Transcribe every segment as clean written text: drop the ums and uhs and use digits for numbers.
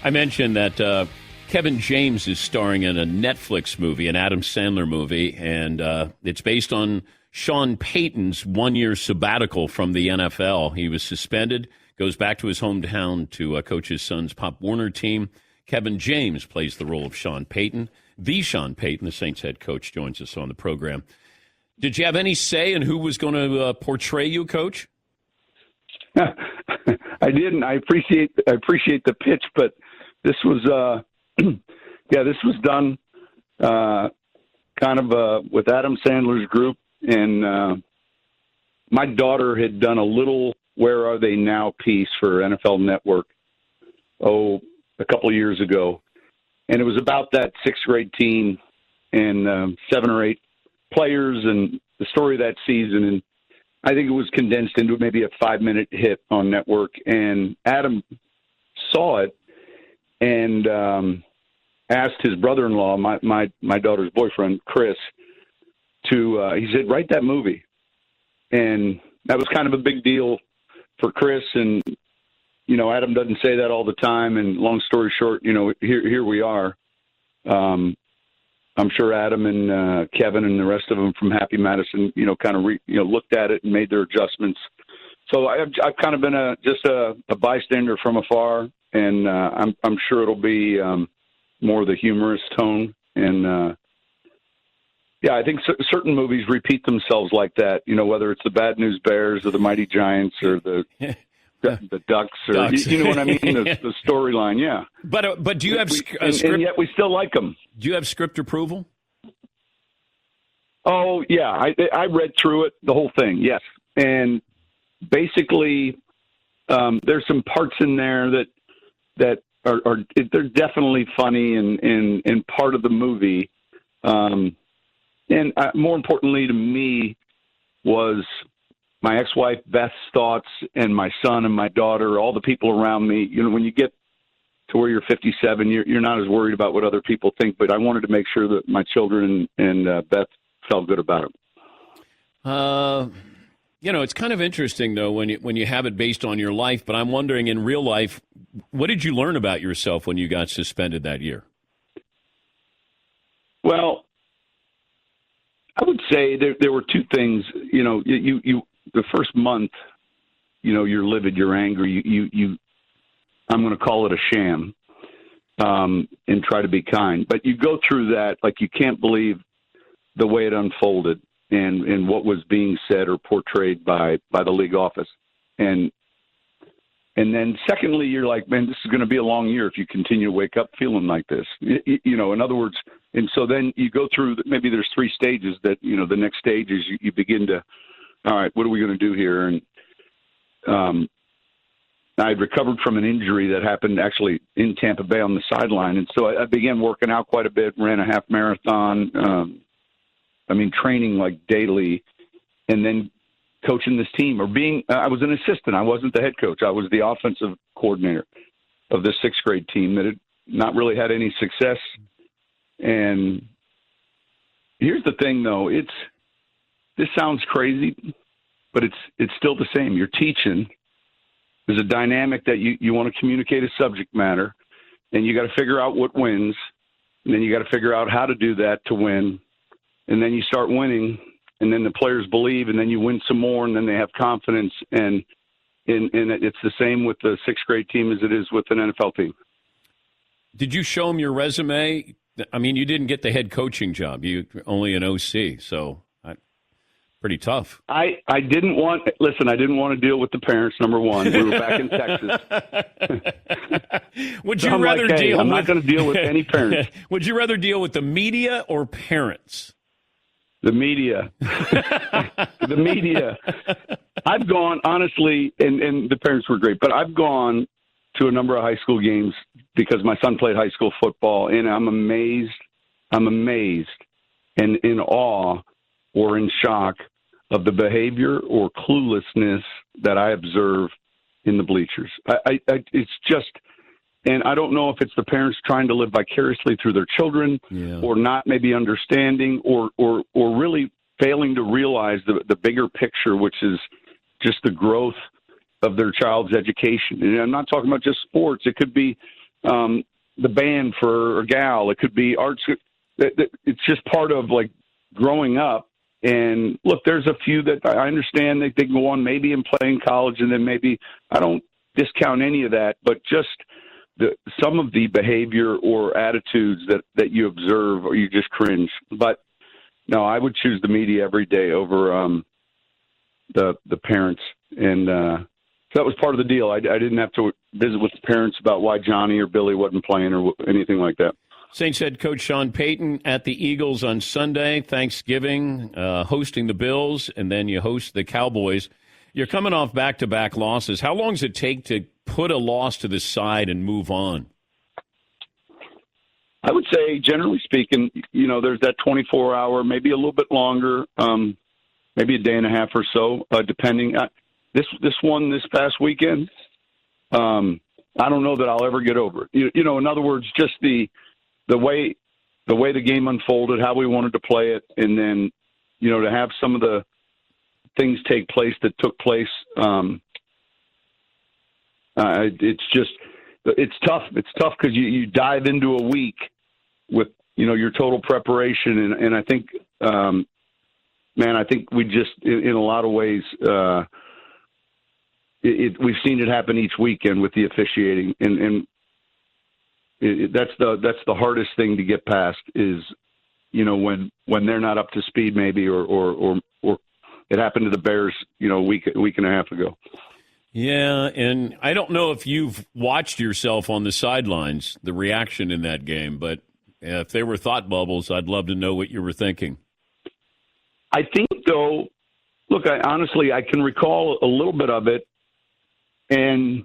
I mentioned that Kevin James is starring in a Netflix movie, an Adam Sandler movie, and it's based on Sean Payton's one-year sabbatical from the NFL. He was suspended, goes back to his hometown to coach his son's Pop Warner team. Kevin James plays the role of Sean Payton. The Sean Payton, the Saints head coach, joins us on the program. Did you have any say in who was going to portray you, Coach? I didn't. I appreciate the pitch, but this was this was done kind of with Adam Sandler's group, and my daughter had done a little "Where Are They Now" piece for NFL Network a couple of years ago, and it was about that sixth grade team and 7 or 8 players and the story of that season. And I think it was condensed into maybe a 5-minute hit on network. And Adam saw it and asked his brother-in-law, my daughter's boyfriend, Chris, he said, write that movie. And that was kind of a big deal for Chris. And, Adam doesn't say that all the time. And long story short, here we are. I'm sure Adam and Kevin and the rest of them from Happy Madison, kind of looked at it and made their adjustments. So I've kind of been just a bystander from afar, and I'm sure it'll be more the humorous tone. And I think certain movies repeat themselves like that. Whether it's the Bad News Bears or the Mighty Giants or the Ducks, or you know what I mean? The storyline, yeah. But do you have script? And yet we still like them. Do you have script approval? Oh yeah, I read through it, the whole thing. Yes, and basically, there's some parts in there that are they're definitely funny and part of the movie. And more importantly to me was my ex-wife Beth's thoughts, and my son and my daughter, all the people around me. When you get to where you're 57, you're not as worried about what other people think. But I wanted to make sure that my children and Beth felt good about it. It's kind of interesting though when you have it based on your life. But I'm wondering, in real life, what did you learn about yourself when you got suspended that year? Well, I would say there were two things. You the first month, you're livid, you're angry. You I'm going to call it a sham, and try to be kind. But you go through that like you can't believe the way it unfolded and what was being said or portrayed by the league office. And then secondly, you're like, man, this is going to be a long year if you continue to wake up feeling like this. In other words, and so then you go through, maybe there's 3 stages that, the next stage is you begin to, all right, what are we going to do here? And I had recovered from an injury that happened actually in Tampa Bay on the sideline. And so I began working out quite a bit, ran a half marathon, training like daily, and then coaching this team I was an assistant. I wasn't the head coach. I was the offensive coordinator of this 6th grade team that had not really had any success. And here's the thing though, this sounds crazy, but it's still the same. You're teaching. There's a dynamic that you want to communicate a subject matter, and you got to figure out what wins, and then you got to figure out how to do that to win, and then you start winning, and then the players believe, and then you win some more, and then they have confidence, and it's the same with the 6th grade team as it is with an NFL team. Did you show them your resume? You didn't get the head coaching job. You only an OC, so pretty tough. I didn't want to deal with the parents, number one. We were back in Texas. Would you rather deal I'm not going to deal with any parents. Would you rather deal with the media or parents? The media. The media. I've gone, honestly, and the parents were great, but I've gone to a number of high school games because my son played high school football, and I'm amazed and in awe or in shock of the behavior or cluelessness that I observe in the bleachers. It's just, and I don't know if it's the parents trying to live vicariously through their children, or not maybe understanding, or really failing to realize the bigger picture, which is just the growth of their child's education. And I'm not talking about just sports. It could be the band for a gal. It could be arts. It's just part of like growing up. And look, there's a few that I understand that they can go on maybe and play in college, and then maybe I don't discount any of that, but just some of the behavior or attitudes that you observe or you just cringe. But no, I would choose the media every day over the parents, and so that was part of the deal. I didn't have to visit with the parents about why Johnny or Billy wasn't playing or anything like that. Saints head coach Sean Payton at the Eagles on Sunday, Thanksgiving, hosting the Bills, and then you host the Cowboys. You're coming off back-to-back losses. How long does it take to put a loss to the side and move on? I would say, generally speaking, there's that 24-hour, maybe a little bit longer, maybe a day and a half or so, depending. This one this past weekend, I don't know that I'll ever get over it. In other words, just the way the game unfolded, how we wanted to play it, and then, to have some of the things take place that took place. It's tough. It's tough because you dive into a week with, your total preparation. And I think, I think we just, in a lot of ways, we've seen it happen each weekend with the officiating. And that's the hardest thing to get past is, when they're not up to speed maybe, or it happened to the Bears, a week and a half ago. Yeah, and I don't know if you've watched yourself on the sidelines, the reaction in that game, but if they were thought bubbles, I'd love to know what you were thinking. I think, though, look, I can recall a little bit of it, and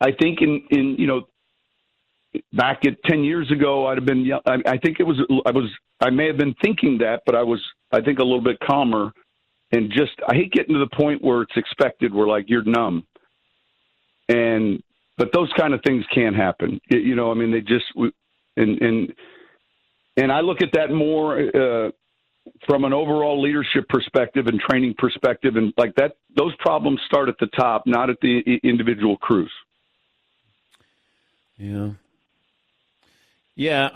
I think in back at 10 years ago, I'd have been. I think I may have been thinking that, but I think a little bit calmer, and just I hate getting to the point where it's expected. Where like you're numb, but those kind of things can't happen. They just and I look at that more from an overall leadership perspective and training perspective, and like that, those problems start at the top, not at the individual crews. Yeah. Yeah,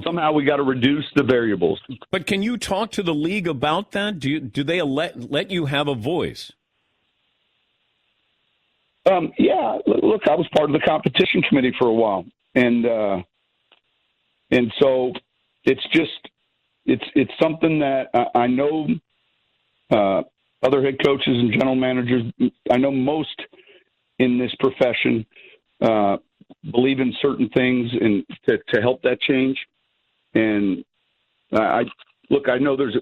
somehow we got to reduce the variables. But can you talk to the league about that? Do they let you have a voice? Yeah. Look, I was part of the competition committee for a while, and so it's something that I know other head coaches and general managers. I know most in this profession. Believe in certain things and to help that change. And I know there's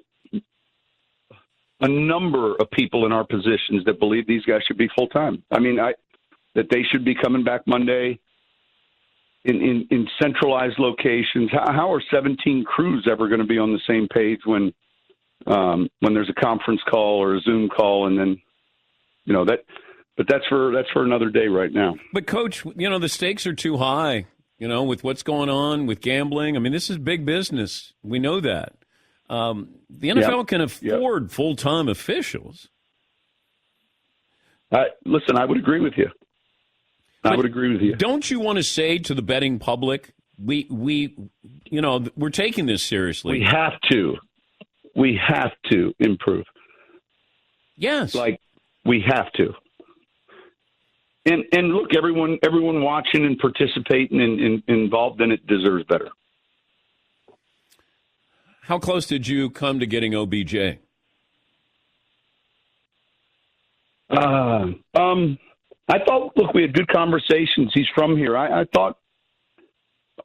a number of people in our positions that believe these guys should be full-time. That they should be coming back Monday in centralized locations. How are 17 crews ever going to be on the same page when there's a conference call or a Zoom call, and then, But that's for another day right now. But, Coach, the stakes are too high, with what's going on with gambling. This is big business. We know that. The NFL can afford full-time officials. Listen, I would agree with you. Don't you want to say to the betting public, we're taking this seriously. We have to improve. Yes. We have to. And look, everyone watching and participating and involved in it deserves better. How close did you come to getting OBJ? I thought, look, we had good conversations. He's from here. I thought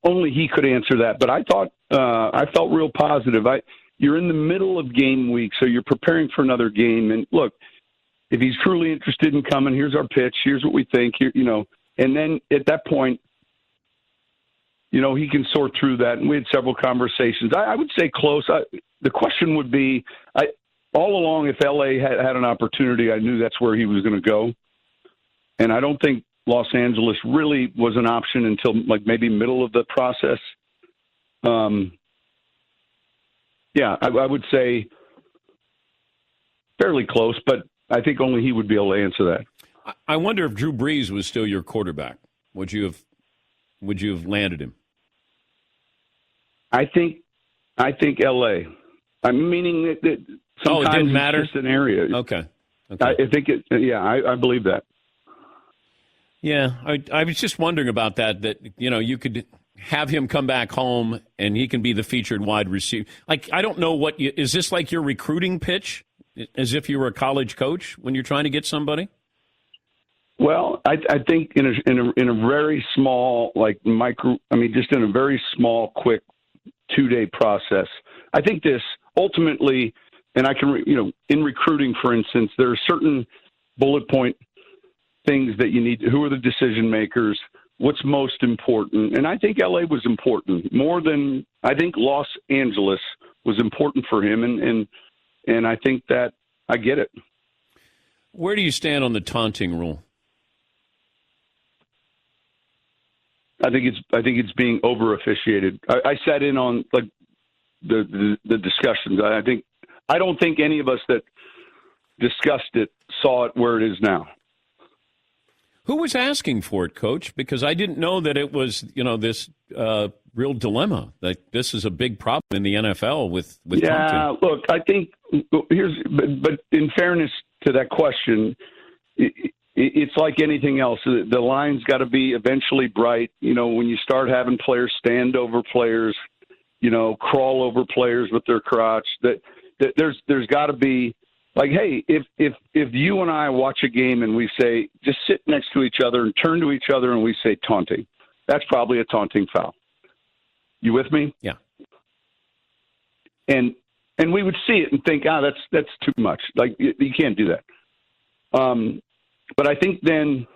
only he could answer that, but I thought I felt real positive. You're in the middle of game week, so you're preparing for another game. And look, if he's truly interested in coming, here's our pitch. Here's what we think. And then at that point, he can sort through that. And we had several conversations. I would say close. The question would be, all along, if LA had an opportunity, I knew that's where he was going to go. And I don't think Los Angeles really was an option until maybe middle of the process. I would say fairly close, but I think only he would be able to answer that. I wonder if Drew Brees was still your quarterback. Would you have landed him? I think L.A. I'm meaning that sometimes it didn't matter? It's just an area. Okay. I think it. Yeah, I believe that. Yeah, I was just wondering about that. That you could have him come back home and he can be the featured wide receiver. Like, I don't know is this like your recruiting pitch, as if you were a college coach when you're trying to get somebody? Well, I think in a very small, just in a very small, quick 2-day process. I think this ultimately, and I can, in recruiting, for instance, there are certain bullet point things that you need. Who are the decision makers? What's most important? And I think LA was important more than I think Los Angeles was important for him. And I think that I get it. Where do you stand on the taunting rule? I think it's being over officiated. I sat in on the discussions. I don't think any of us that discussed it saw it where it is now. Who was asking for it, Coach? Because I didn't know that it was this real dilemma. Like, this is a big problem in the NFL with taunting. Yeah, look, I think but in fairness to that question, it's like anything else. The line's got to be eventually bright. When you start having players stand over players, crawl over players with their crotch, that there's got to be like, hey, if you and I watch a game and we say just sit next to each other and turn to each other and we say taunting, that's probably a taunting foul. You with me? Yeah. And we would see it and think, that's too much. Like, you can't do that. But I think then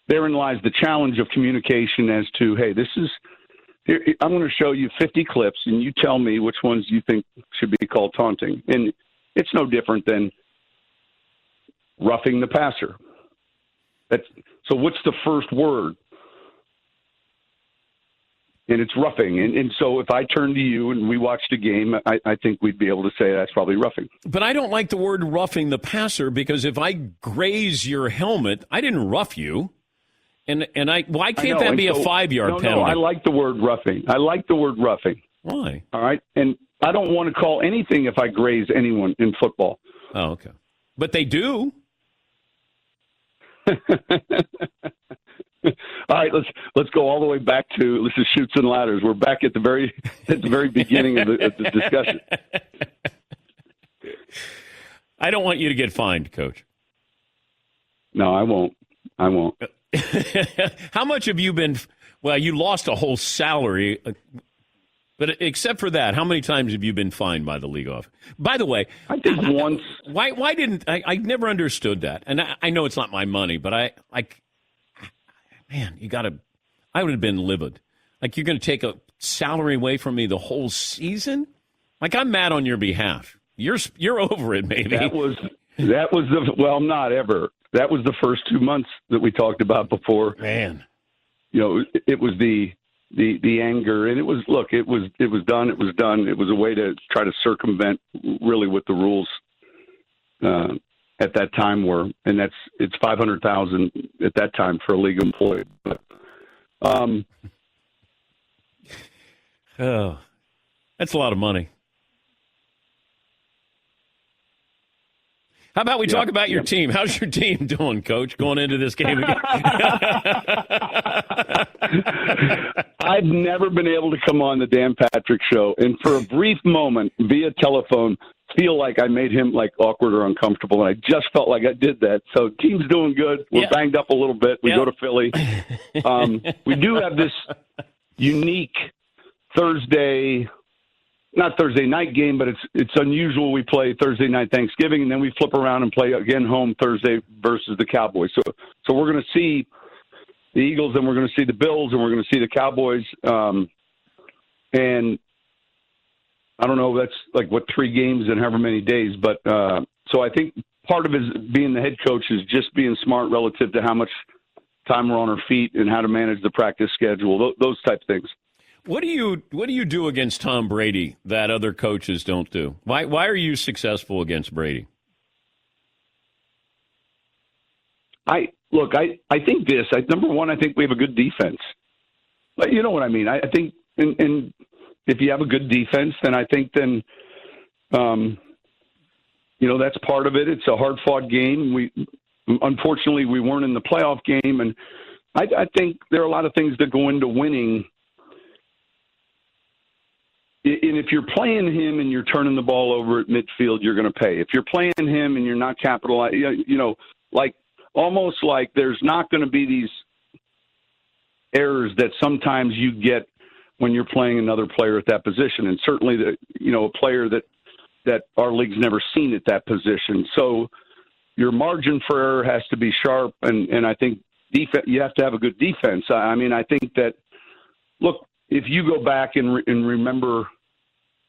therein lies the challenge of communication as to, hey, I'm going to show you 50 clips and you tell me which ones you think should be called taunting. And it's no different than roughing the passer. So what's the first word? And it's roughing. And so if I turn to you and we watched a game, I think we'd be able to say that's probably roughing. But I don't like the word roughing the passer, because if I graze your helmet, I didn't rough you. And why can't that be a 5-yard penalty? No, I like the word roughing. Why? All right. And I don't want to call anything if I graze anyone in football. Oh, okay. But they do. All right, let's go all the way back to this is Chutes and Ladders. We're back at the very beginning of the discussion. I don't want you to get fined, Coach. No, I won't. How much have you been? Well, you lost a whole salary, but except for that, how many times have you been fined by the league office? By the way, I think once. Why didn't I never understood that? And I know it's not my money, but man, I would have been livid. Like, you're going to take a salary away from me the whole season? Like, I'm mad on your behalf. You're over it, maybe. That was I'm not ever. That was the first 2 months that we talked about before. Man, it was the anger, and it was done. It was done. It was a way to try to circumvent really what the rules at that time were, and it's $500,000 at that time for a league employee. But, that's a lot of money. How about we talk about your team? How's your team doing, Coach, going into this game again? I've never been able to come on the Dan Patrick Show, and for a brief moment via telephone, feel like I made him awkward or uncomfortable, and I just felt like I did that. So team's doing good. We're banged up a little bit. We go to Philly. We do have this unique not Thursday night game, but it's unusual. We play Thursday night Thanksgiving, and then we flip around and play again home Thursday versus the Cowboys. So we're going to see the Eagles, and we're going to see the Bills, and we're going to see the Cowboys. And I don't know, that's 3 games in however many days. But so I think part of being the head coach is just being smart relative to how much time we're on our feet and how to manage the practice schedule, those type of things. What do you do against Tom Brady that other coaches don't do? Why are you successful against Brady? I think this. Number one, I think we have a good defense. But you know what I mean. I think, and if you have a good defense, then I think that's part of it. It's a hard-fought game. Unfortunately, we weren't in the playoff game, and I think there are a lot of things that go into winning. And if you're playing him and you're turning the ball over at midfield, you're going to pay. If you're playing him and you're not capitalizing, almost like there's not going to be these errors that sometimes you get when you're playing another player at that position, and certainly a player that our league's never seen at that position. So your margin for error has to be sharp, and I think you have to have a good defense. I think that, look, if you go back and remember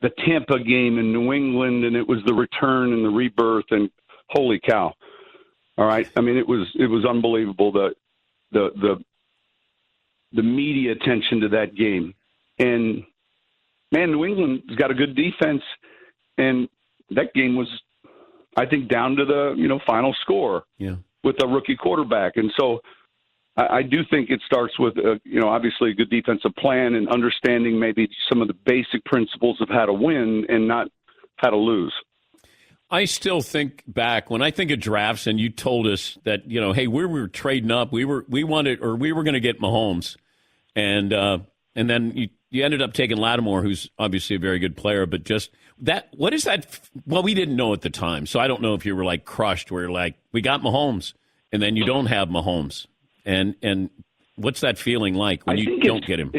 the Tampa game in New England, and it was the return and the rebirth, and holy cow! All right, it was unbelievable the media attention to that game, and man, New England's got a good defense, and that game was, I think, down to the final score with a rookie quarterback, and so I do think it starts with obviously a good defensive plan and understanding maybe some of the basic principles of how to win and not how to lose. I still think back when I think of drafts, and you told us that hey, we were trading up, we were going to get Mahomes, and then you ended up taking Lattimore, who's obviously a very good player, but just that, what is that? Well, we didn't know at the time, so I don't know if you were like crushed, where like we got Mahomes, and then you don't have Mahomes. And what's that feeling like when you don't get him?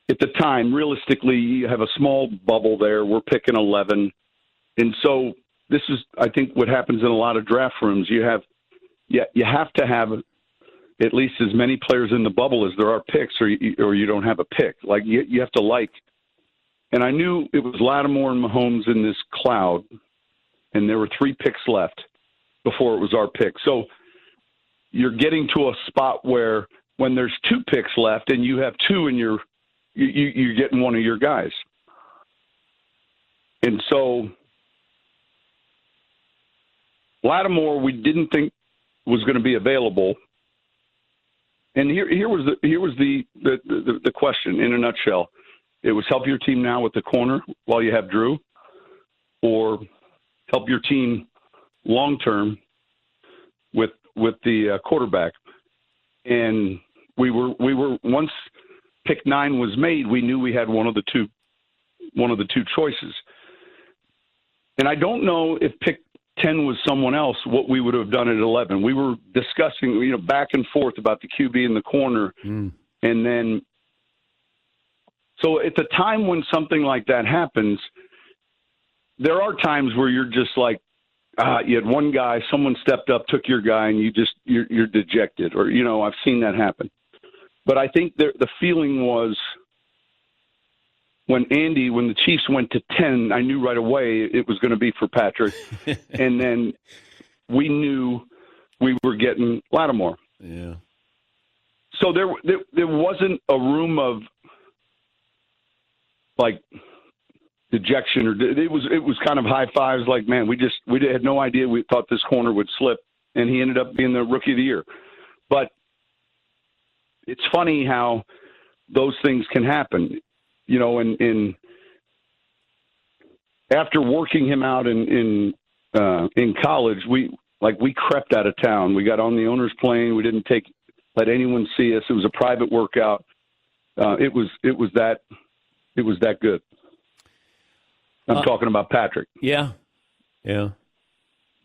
At the time, realistically, you have a small bubble there. We're picking 11. And so this is, I think, what happens in a lot of draft rooms. You have to have at least as many players in the bubble as there are picks, or you don't have a pick. Like you have to like. And I knew it was Lattimore and Mahomes in this cloud, and there were 3 picks left before it was our pick. So you're getting to a spot where when there's 2 picks left and you have 2 and you're getting one of your guys. And so Lattimore, we didn't think was going to be available. And here was the question in a nutshell. It was help your team now with the corner while you have Drew, or help your team long term with the quarterback. And we were once pick 9 was made, we knew we had one of the two choices. And I don't know if pick 10 was someone else, what we would have done at 11. We were discussing, back and forth about the QB in the corner. And then, so at the time when something like that happens, there are times where you're just like, you had one guy, someone stepped up, took your guy, and you're dejected, or, I've seen that happen. But I think the feeling was when the Chiefs went to 10, I knew right away it was going to be for Patrick. And then we knew we were getting Lattimore. Yeah. So there wasn't a room of like dejection, or it was kind of high fives. Like, man, we had no idea. We thought this corner would slip, and he ended up being the rookie of the year. But it's funny how those things can happen, and after working him out in college, we crept out of town. We got on the owner's plane. We didn't let anyone see us. It was a private workout. It was that good. I'm talking about Patrick. Yeah.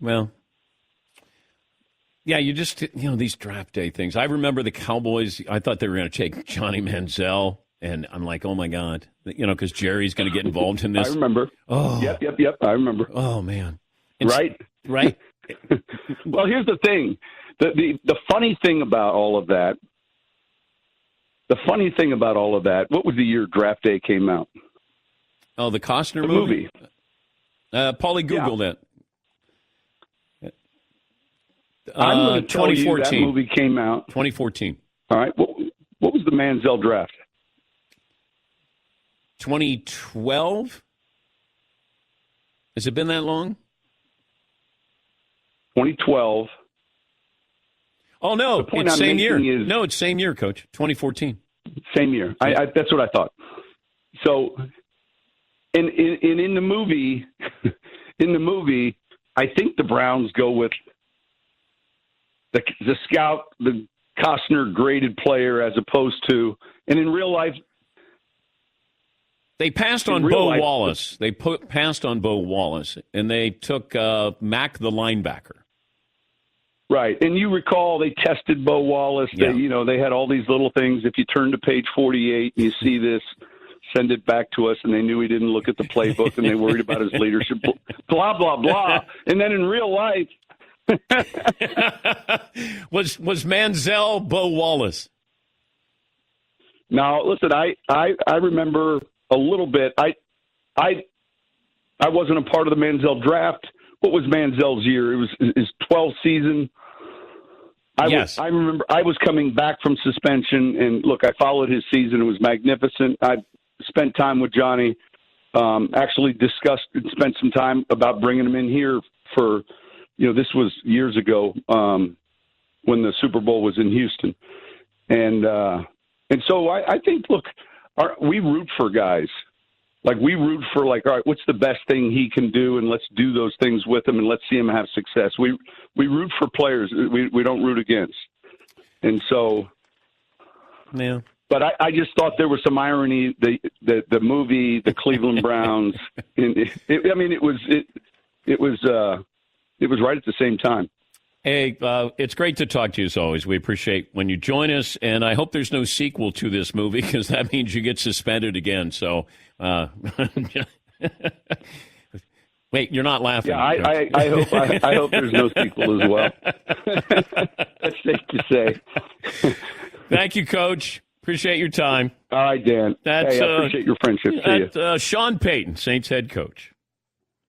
Well, yeah, you just, these draft day things. I remember the Cowboys, I thought they were going to take Johnny Manziel, and I'm like, oh, my God, because Jerry's going to get involved in this. I remember. Oh. Yep, I remember. Oh, man. Right? Well, here's the thing. The funny thing about all of that, what was the year Draft Day came out? Oh, the Costner the movie? Paulie Googled it. I'm going to tell you 2014. that movie came out. 2014. All right. What was the Manziel draft? 2012? Has it been that long? 2012. Oh, no, point it's I'm same year. making is- No, it's same year, Coach, 2014. Same year. That's what I thought. So, in the movie, I think the Browns go with the scout, the Costner graded player, as opposed to, and in real life, they passed on Bo Wallace. They passed on Bo Wallace, and they took Mack, the linebacker. Right, and you recall they tested Bo Wallace. Yeah. They had all these little things. If you turn to page 48 and you see this, send it back to us. And they knew he didn't look at the playbook, and they worried about his leadership. Blah blah blah. And then in real life, was Manziel Bo Wallace? Now listen, I remember a little bit. I wasn't a part of the Manziel draft. What was Manziel's year? It was his 12th season. Yes. I remember I was coming back from suspension, and look, I followed his season. It was magnificent. I spent time with Johnny, actually discussed and spent some time about bringing him in here for, this was years ago when the Super Bowl was in Houston. And so I think, look, we root for guys. Like, we root for, all right, what's the best thing he can do, and let's do those things with him, and let's see him have success. We root for players. We don't root against. And so, yeah. But I just thought there was some irony. The movie, the Cleveland Browns. It was right at the same time. Hey, it's great to talk to you as always. We appreciate when you join us, and I hope there's no sequel to this movie because that means you get suspended again. So, wait, you're not laughing. Yeah, I hope there's no sequel as well. That's safe to say. Thank you, Coach. Appreciate your time. All right, Dan. I appreciate your friendship. See you. Sean Payton, Saints head coach.